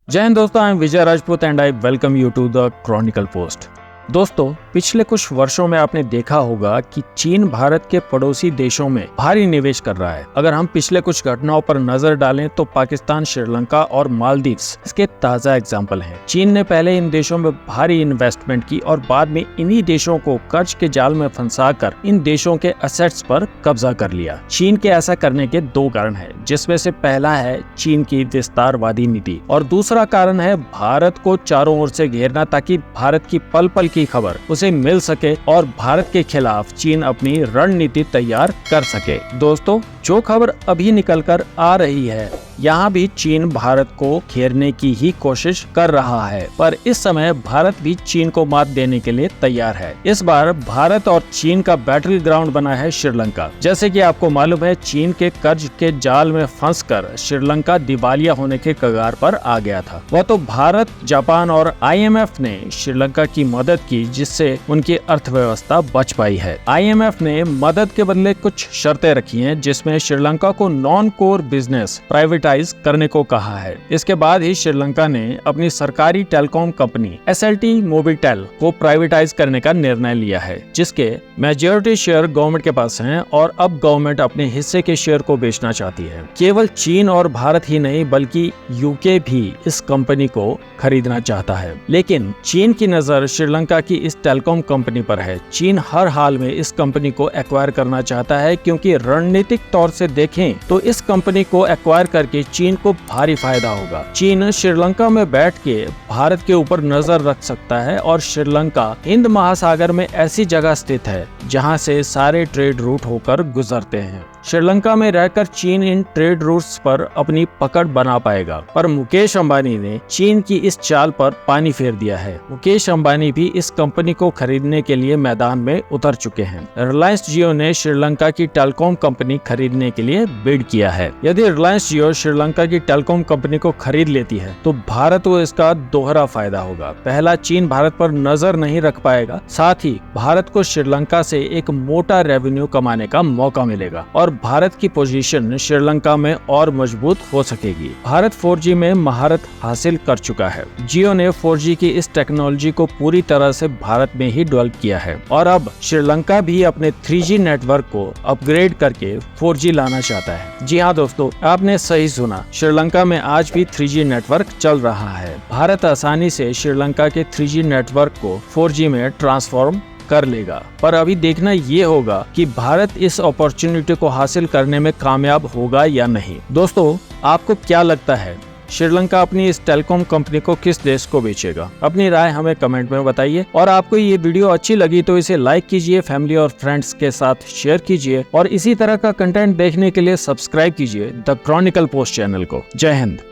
जय हिंद दोस्तों, I am Vijay Rajput and I welcome you to the Chronicle Post. दोस्तों, पिछले कुछ वर्षों में आपने देखा होगा कि चीन भारत के पड़ोसी देशों में भारी निवेश कर रहा है। अगर हम पिछले कुछ घटनाओं पर नजर डालें तो पाकिस्तान, श्रीलंका और मालदीव्स इसके ताजा एग्जाम्पल हैं। चीन ने पहले इन देशों में भारी इन्वेस्टमेंट की और बाद में इन्हीं देशों को कर्ज के जाल में फंसाकर इन देशों के एसेट्स पर कब्जा कर लिया। चीन के ऐसा करने के दो कारण हैं, जिसमें से पहला है चीन की विस्तारवादी नीति और दूसरा कारण है भारत को चारों ओर से घेरना, ताकि भारत की पल पल की खबर उसे मिल सके और भारत के खिलाफ चीन अपनी रणनीति तैयार कर सके। दोस्तों, जो खबर अभी निकल कर आ रही है, यहाँ भी चीन भारत को घेरने की ही कोशिश कर रहा है, पर इस समय भारत भी चीन को मात देने के लिए तैयार है। इस बार भारत और चीन का बैटल ग्राउंड बना है श्रीलंका। जैसे कि आपको मालूम है, चीन के कर्ज के जाल में फंसकर श्रीलंका दिवालिया होने के कगार पर आ गया था। वह तो भारत, जापान और IMF ने श्रीलंका की मदद की, जिससे उनकी अर्थव्यवस्था बच पाई है। IMF ने मदद के बदले कुछ शर्तें रखी हैं, जिसमें श्रीलंका को नॉन कोर बिजनेस प्राइवेटाइज करने को कहा है। इसके बाद ही श्रीलंका ने अपनी सरकारी टेलीकॉम कंपनी SLT मोबिटेल को प्राइवेटाइज करने का निर्णय लिया है, जिसके मेजॉरिटी शेयर गवर्नमेंट के पास हैं और अब गवर्नमेंट अपने हिस्से के शेयर को बेचना चाहती है। केवल चीन और भारत ही नहीं, बल्कि UK भी इस कंपनी को खरीदना चाहता है। लेकिन चीन की नजर श्रीलंका की इस टेलीकॉम कंपनी पर है। चीन हर हाल में इस कंपनी को एक्वायर करना चाहता है, क्योंकि रणनीतिक तौर से देखें तो इस कंपनी को एक्वायर करके चीन को भारी फायदा होगा। चीन श्रीलंका में बैठ के भारत के ऊपर नजर रख सकता है और श्रीलंका हिंद महासागर में ऐसी जगह स्थित है जहां से सारे ट्रेड रूट होकर गुजरते हैं। श्रीलंका में रहकर चीन इन ट्रेड रूट्स पर अपनी पकड़ बना पाएगा, पर मुकेश अंबानी ने चीन की इस चाल पर पानी फेर दिया है। मुकेश अंबानी भी इस कंपनी को खरीदने के लिए मैदान में उतर चुके हैं। रिलायंस जियो ने श्रीलंका की टेलीकॉम कंपनी खरीदने के लिए बिड किया है। यदि रिलायंस जियो श्रीलंका की टेलीकॉम कंपनी को खरीद लेती है तो भारत को इसका दोहरा फायदा होगा। पहला, चीन भारत पर नजर नहीं रख पाएगा, साथ ही भारत को श्रीलंका से एक मोटा रेवेन्यू कमाने का मौका मिलेगा और भारत की पोजीशन श्रीलंका में और मजबूत हो सकेगी। भारत 4G में महारत हासिल कर चुका है। जियो ने 4G की इस टेक्नोलॉजी को पूरी तरह से भारत में ही डेवलप किया है और अब श्रीलंका भी अपने 3G नेटवर्क को अपग्रेड करके 4G लाना चाहता है। जी हाँ दोस्तों, आपने सही सुना, श्रीलंका में आज भी 3G नेटवर्क चल रहा है। भारत आसानी से श्रीलंका के 3G नेटवर्क को 4G में ट्रांसफॉर्म कर लेगा, पर अभी देखना ये होगा कि भारत इस अपॉर्चुनिटी को हासिल करने में कामयाब होगा या नहीं। दोस्तों, आपको क्या लगता है, श्रीलंका अपनी इस टेलीकॉम कंपनी को किस देश को बेचेगा? अपनी राय हमें कमेंट में बताइए और आपको ये वीडियो अच्छी लगी तो इसे लाइक कीजिए, फैमिली और फ्रेंड्स के साथ शेयर कीजिए और इसी तरह का कंटेंट देखने के लिए सब्सक्राइब कीजिए द क्रॉनिकल पोस्ट चैनल को। जय हिंद।